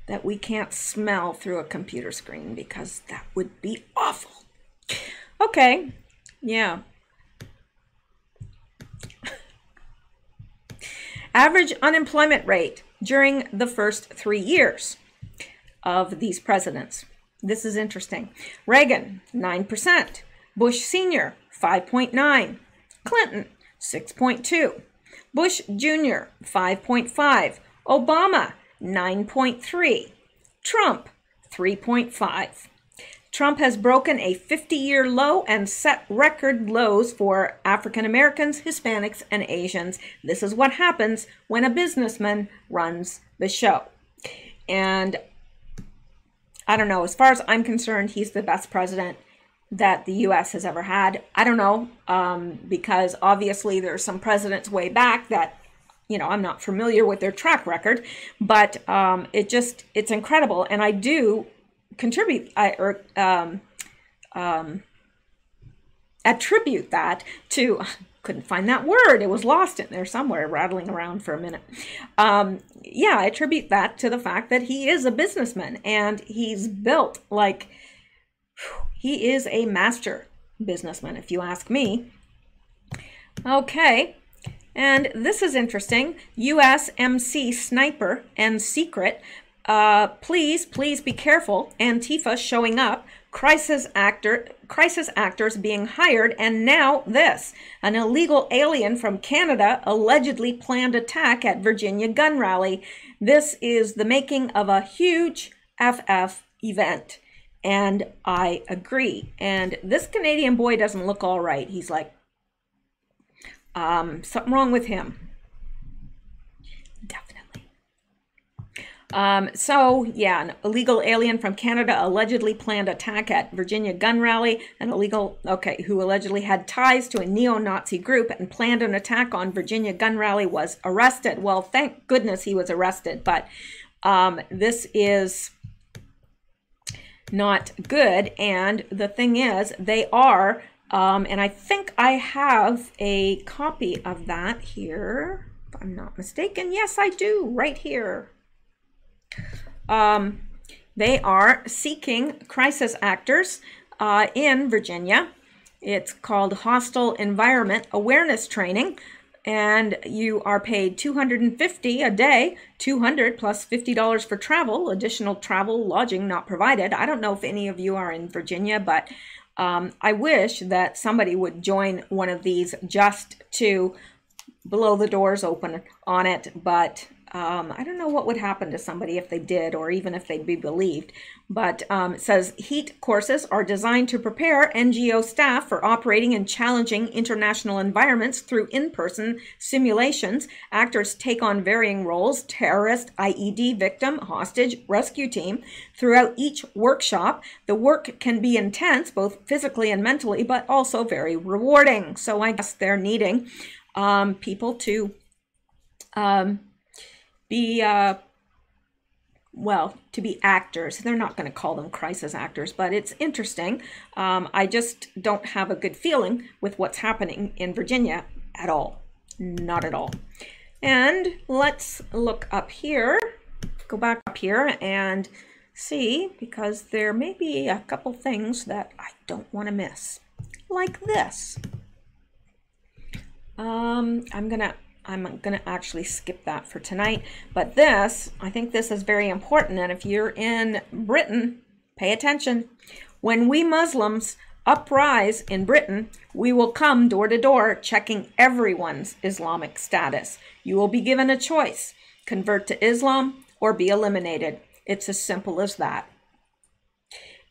that we can't smell through a computer screen because that would be awful. Okay, yeah. Average unemployment rate during the first 3 years of these presidents. This is interesting. Reagan, 9%. Bush Sr., 5.9. Clinton, 6.2. Bush Jr., 5.5. Obama, 9.3. Trump, 3.5. Trump has broken a 50-year low and set record lows for African Americans, Hispanics, and Asians. This is what happens when a businessman runs the show. And I don't know, as far as I'm concerned, he's the best president that the U.S. has ever had. I don't know, because obviously there's some presidents way back that, you know, I'm not familiar with their track record, but it's incredible. And I do attribute that to, couldn't find that word. It was lost in there somewhere, rattling around for a minute. Yeah, I attribute that to the fact that he is a businessman and he's built like, he is a master businessman, if you ask me. Okay, and this is interesting. USMC Sniper and Secret Please be careful. Antifa showing up, crisis actors being hired, and now this. An illegal alien from Canada allegedly planned attack at Virginia gun rally. This is the making of a huge FF event. And I agree. And this Canadian boy doesn't look all right. He's like, something wrong with him. Definitely. So yeah, an illegal alien from Canada allegedly planned attack at Virginia gun rally. Who allegedly had ties to a neo-Nazi group and planned an attack on Virginia gun rally was arrested. Well, thank goodness he was arrested, but this is not good. And the thing is, they are, and I think I have a copy of that here, if I'm not mistaken. Yes, I do, right here. They are seeking crisis actors in Virginia. It's called Hostile Environment Awareness Training, and you are paid $250 a day, $200 plus $50 for travel, additional travel, lodging not provided. I don't know if any of you are in Virginia, but I wish that somebody would join one of these just to blow the doors open on it, but I don't know what would happen to somebody if they did, or even if they'd be believed. But it says HEAT courses are designed to prepare NGO staff for operating in challenging international environments through in-person simulations. Actors take on varying roles: terrorist, IED victim, hostage, rescue team. Throughout each workshop, the work can be intense, both physically and mentally, but also very rewarding. So I guess they're needing people to be actors. They're not going to call them crisis actors, but it's interesting. I just don't have a good feeling with what's happening in Virginia at all. Not at all. And let's look up here, go back up here and see, because there may be a couple things that I don't want to miss, like this. I'm gonna actually skip that for tonight, but this, I think this is very important, and if you're in Britain, pay attention. When we Muslims uprise in Britain, we will come door to door checking everyone's Islamic status. You will be given a choice: convert to Islam or be eliminated. It's as simple as that.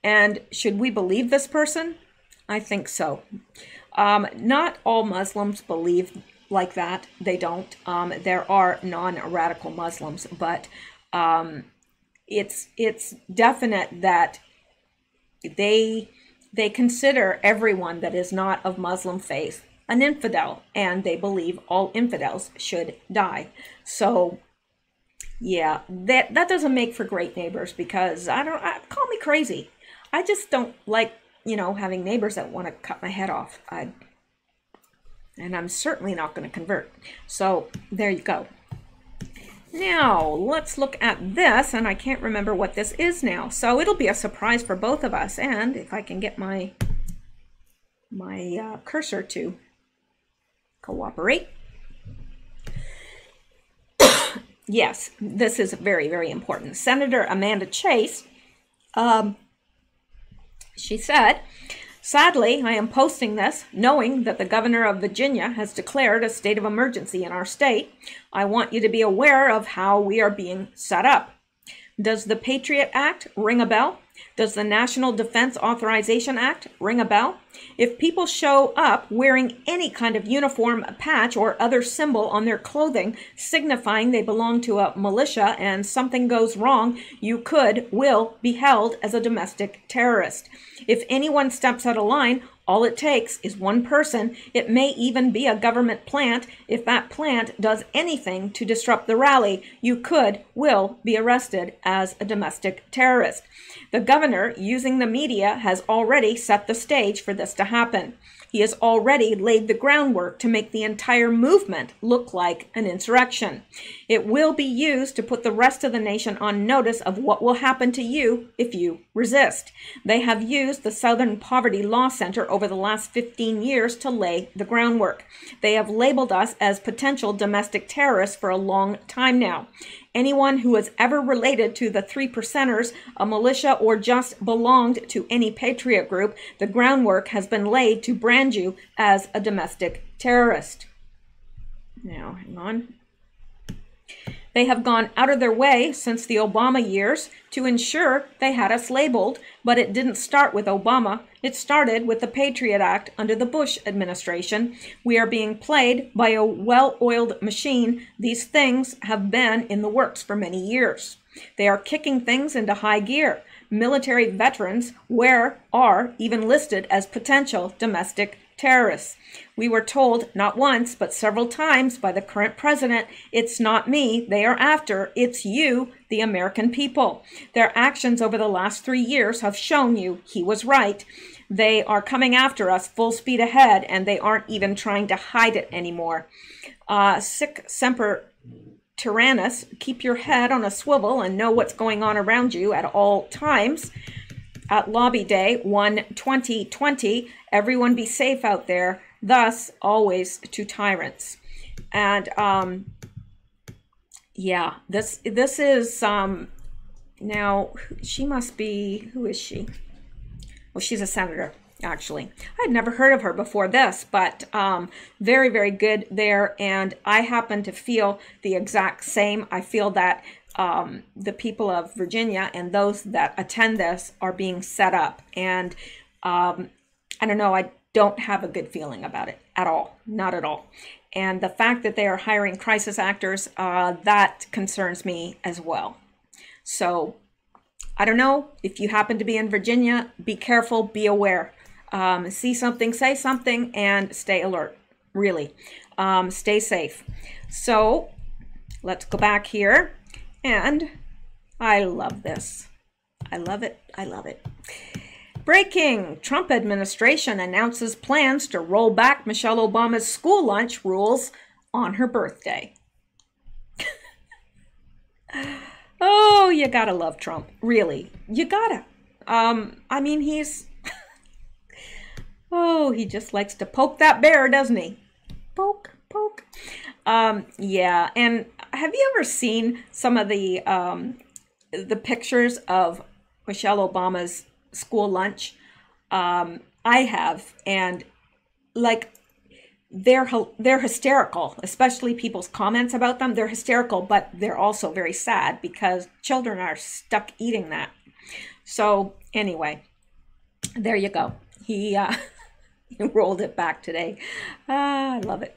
And should we believe this person? I think so. Not all Muslims believe like that. They don't. There are non-radical Muslims, but it's definite that they consider everyone that is not of Muslim faith an infidel, and they believe all infidels should die. So yeah, that doesn't make for great neighbors, because call me crazy. I just don't like, having neighbors that want to cut my head off. And I'm certainly not going to convert. So there you go. Now let's look at this, and I can't remember what this is now. So it'll be a surprise for both of us. And if I can get my cursor to cooperate. Yes, this is very, very important. Senator Amanda Chase, she said, "Sadly, I am posting this knowing that the governor of Virginia has declared a state of emergency in our state. I want you to be aware of how we are being set up. Does the Patriot Act ring a bell? Does the National Defense Authorization Act ring a bell? If people show up wearing any kind of uniform, patch, or other symbol on their clothing signifying they belong to a militia and something goes wrong, you will be held as a domestic terrorist. If anyone steps out of line, all it takes is one person. It may even be a government plant. If that plant does anything to disrupt the rally, you will be arrested as a domestic terrorist. The governor, using the media, has already set the stage for this to happen. He has already laid the groundwork to make the entire movement look like an insurrection. It will be used to put the rest of the nation on notice of what will happen to you if you resist. They have used the Southern Poverty Law Center over the last 15 years to lay the groundwork. They have labeled us as potential domestic terrorists for a long time now. Anyone who was ever related to the 3 percenters, a militia, or just belonged to any patriot group, the groundwork has been laid to brand you as a domestic terrorist. Now, hang on. They have gone out of their way since the Obama years to ensure they had us labeled, but it didn't start with Obama. It started with the Patriot Act under the Bush administration. We are being played by a well-oiled machine. These things have been in the works for many years. They are kicking things into high gear. Military veterans are even listed as potential domestic terrorists. We were told not once, but several times by the current president, it's not me they are after, it's you, the American people. Their actions over the last 3 years have shown you he was right. They are coming after us full speed ahead, and they aren't even trying to hide it anymore. Sic semper tyrannis, keep your head on a swivel and know what's going on around you at all times. At Lobby Day 1/2020, everyone be safe out there, thus always to tyrants. And yeah, this is now she must be, who is she? Well, she's a senator, actually. I had never heard of her before this, but very, very good there. And I happen to feel the exact same. I feel that the people of Virginia and those that attend this are being set up. And I don't know, I don't have a good feeling about it at all, not at all. And the fact that they are hiring crisis actors, that concerns me as well. So I don't know, if you happen to be in Virginia, be careful, be aware. See something, say something, and stay alert, really. Stay safe. So let's go back here. And I love this. I love it. I love it. Breaking. Trump administration announces plans to roll back Michelle Obama's school lunch rules on her birthday. Oh, you gotta love Trump. Really. You gotta. I mean, he's... oh, he just likes to poke that bear, doesn't he? Poke, poke. Yeah, and have you ever seen some of the pictures of Michelle Obama's school lunch? I have, and like they're hysterical, especially people's comments about them. They're hysterical, but they're also very sad because children are stuck eating that. So anyway, there you go. He rolled it back today. I love it.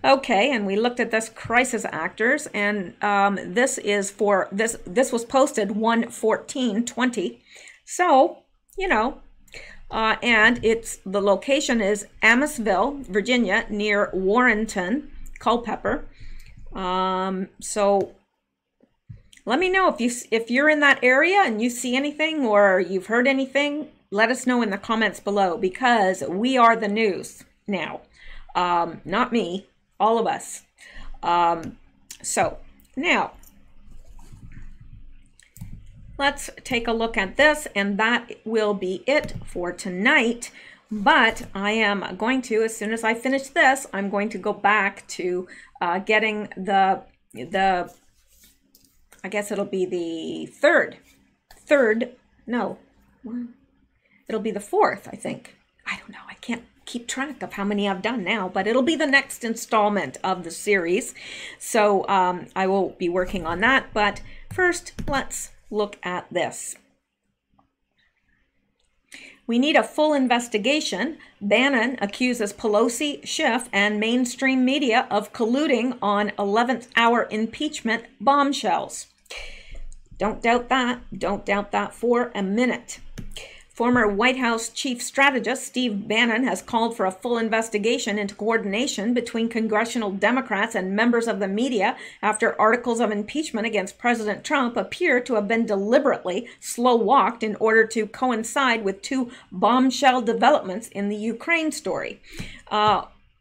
Okay, and we looked at this crisis actors, and this is for this was posted 1/14/20. So, you know, and the location is Amosville, Virginia, near Warrenton, Culpeper. So let me know if you're in that area and you see anything or you've heard anything. Let us know in the comments below, because we are the news now. Not me, all of us. So now let's take a look at this, and that will be it for tonight. But I am going to, as soon as I finish this, I'm going to go back to getting the I guess it'll be the it'll be the fourth, I think. I don't know, I can't keep track of how many I've done now, but it'll be the next installment of the series. So I will be working on that. But first, let's look at this. We need a full investigation. Bannon accuses Pelosi, Schiff, and mainstream media of colluding on 11th hour impeachment bombshells. Don't doubt that. Don't doubt that for a minute. Former White House chief strategist Steve Bannon has called for a full investigation into coordination between congressional Democrats and members of the media after articles of impeachment against President Trump appear to have been deliberately slow-walked in order to coincide with 2 bombshell developments in the Ukraine story.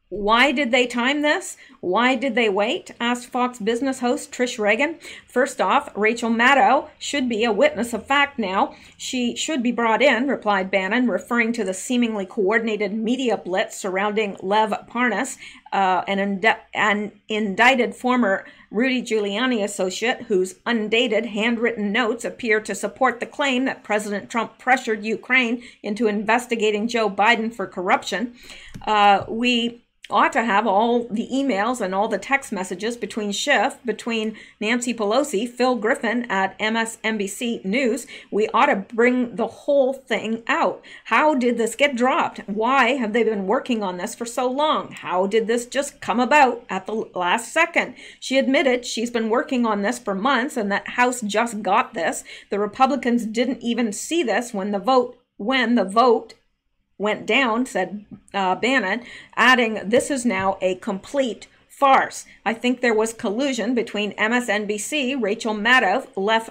Why did they time this? Why did they wait? Asked Fox Business host Trish Regan. First off, Rachel Maddow should be a witness of fact now. She should be brought in, replied Bannon, referring to the seemingly coordinated media blitz surrounding Lev Parnas, an indicted former Rudy Giuliani associate whose undated handwritten notes appear to support the claim that President Trump pressured Ukraine into investigating Joe Biden for corruption. We ought to have all the emails and all the text messages between Nancy Pelosi, Phil Griffin at MSNBC News. We ought to bring the whole thing out. How did this get dropped? Why have they been working on this for so long? How did this just come about at the last second? She admitted she's been working on this for months and that House just got this. The Republicans didn't even see this when the vote went down, said Bannon, adding, this is now a complete farce. I think there was collusion between MSNBC, Rachel Maddow, Lev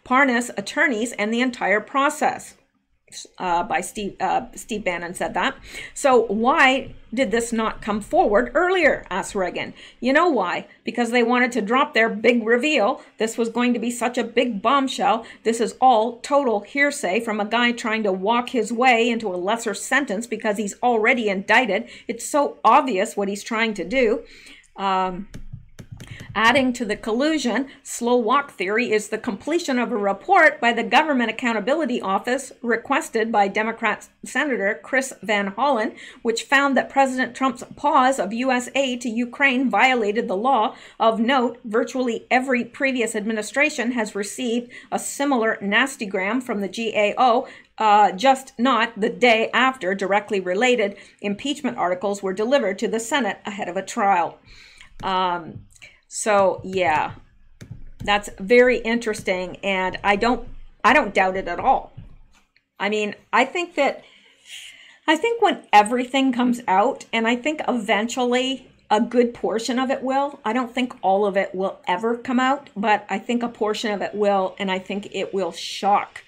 Parnas attorneys, and the entire process. By Steve Bannon said that. So why did this not come forward earlier? Asked Reagan. You know why? Because they wanted to drop their big reveal. This was going to be such a big bombshell. This is all total hearsay from a guy trying to walk his way into a lesser sentence because he's already indicted. It's so obvious what he's trying to do. Adding to the collusion, slow walk theory is the completion of a report by the Government Accountability Office requested by Democrat Senator Chris Van Hollen, which found that President Trump's pause of U.S. aid to Ukraine violated the law. Of note, virtually every previous administration has received a similar nastygram from the GAO, just not the day after directly related impeachment articles were delivered to the Senate ahead of a trial. So yeah, that's very interesting, and I don't doubt it at all. I mean, I think when everything comes out, and I think eventually a good portion of it will. I don't think all of it will ever come out, but I think a portion of it will, and I think it will shock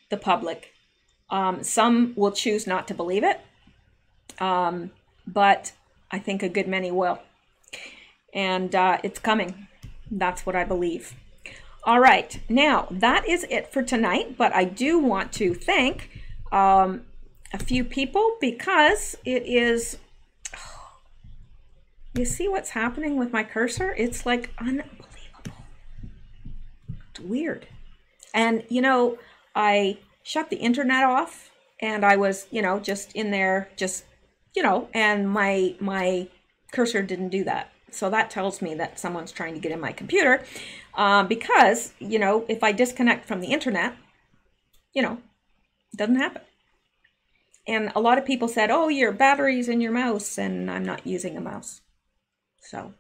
the public. Some will choose not to believe it, but I think a good many will. And it's coming. That's what I believe. All right. Now, that is it for tonight. But I do want to thank a few people because it is... you see what's happening with my cursor? It's like unbelievable. It's weird. And, you know, I shut the internet off and I was, you know, just in there, just, you know, and my cursor didn't do that. So that tells me that someone's trying to get in my computer because, you know, if I disconnect from the internet, you know, it doesn't happen. And a lot of people said, oh, your battery's in your mouse, and I'm not using a mouse. So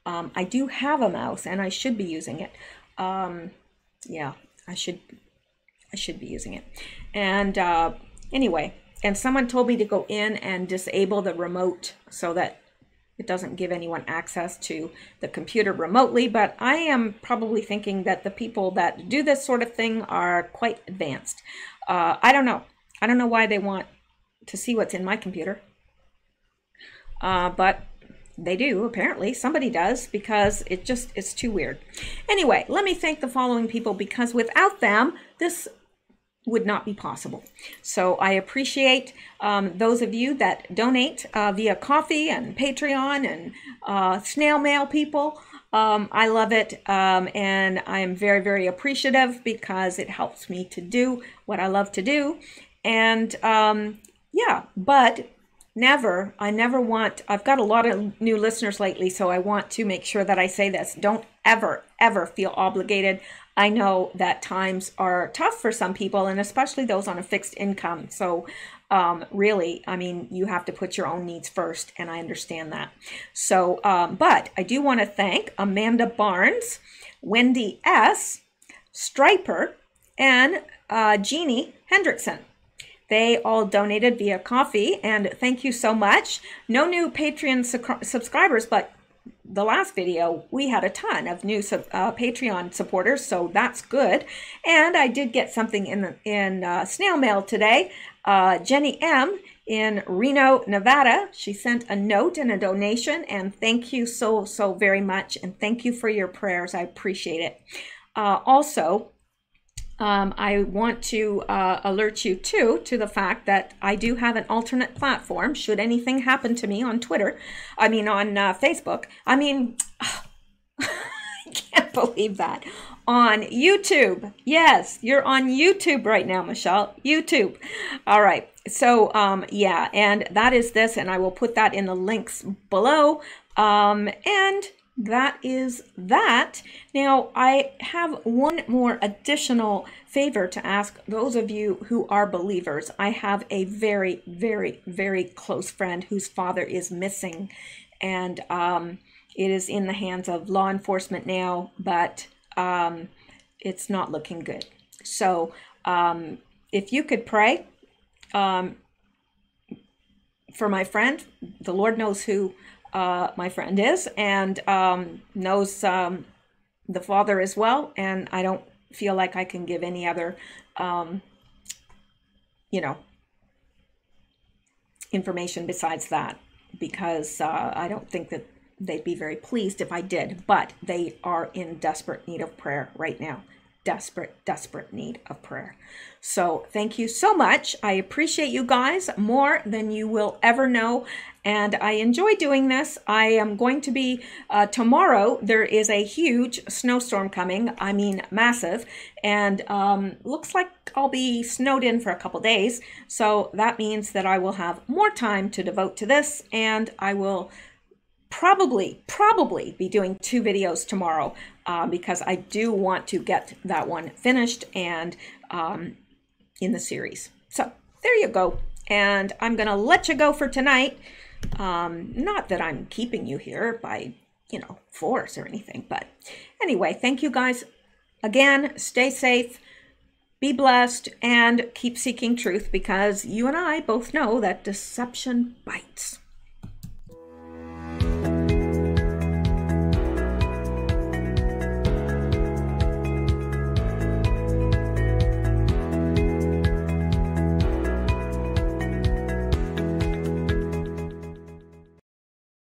I do have a mouse and I should be using it. Yeah, I should be using it. And anyway, and someone told me to go in and disable the remote so that it doesn't give anyone access to the computer remotely, but I am probably thinking that the people that do this sort of thing are quite advanced. I don't know. I don't know why they want to see what's in my computer, but they do, apparently. Somebody does, because it's too weird. Anyway, let me thank the following people, because without them, this would not be possible. So I appreciate those of you that donate via Coffee and Patreon and snail mail people. I love it, and I am very, very appreciative because it helps me to do what I love to do. And yeah, but I never want, I've got a lot of new listeners lately, so I want to make sure that I say this. Don't ever, ever feel obligated. I know that times are tough for some people, and especially those on a fixed income. So really, I mean, you have to put your own needs first, and I understand that. So, but I do want to thank Amanda Barnes, Wendy S., Striper, and Jeannie Hendrickson. They all donated via Coffee, and thank you so much. No new Patreon subscribers, but the last video, we had a ton of new Patreon supporters, so that's good. And I did get something in snail mail today. Jenny M. in Reno, Nevada. She sent a note and a donation, and thank you so very much, and thank you for your prayers. I appreciate it. Also, I want to alert you to the fact that I do have an alternate platform should anything happen to me on Twitter. I mean, on Facebook. I mean, I can't believe that. On YouTube. Yes, you're on YouTube right now, Michelle. YouTube. All right. So, yeah, and that is this, and I will put that in the links below. And that is that. Now, I have one more additional favor to ask those of you who are believers. I have a very, very, very close friend whose father is missing, and it is in the hands of law enforcement now, but it's not looking good. So if you could pray for my friend, the Lord knows who my friend is, and knows the father as well, and I don't feel like I can give any other information besides that, because I don't think that they'd be very pleased if I did, but they are in desperate need of prayer right now. Desperate need of prayer. So thank you so much. I appreciate you guys more than you will ever know, and I enjoy doing this. I am going to be, tomorrow, there is a huge snowstorm coming. I mean, massive, and looks like I'll be snowed in for a couple days. So that means that I will have more time to devote to this, and I will probably be doing 2 videos tomorrow, because I do want to get that one finished and in the series. So there you go. And I'm going to let you go for tonight. Not that I'm keeping you here by, force or anything. But anyway, thank you guys again. Stay safe, be blessed, and keep seeking truth, because you and I both know that deception bites.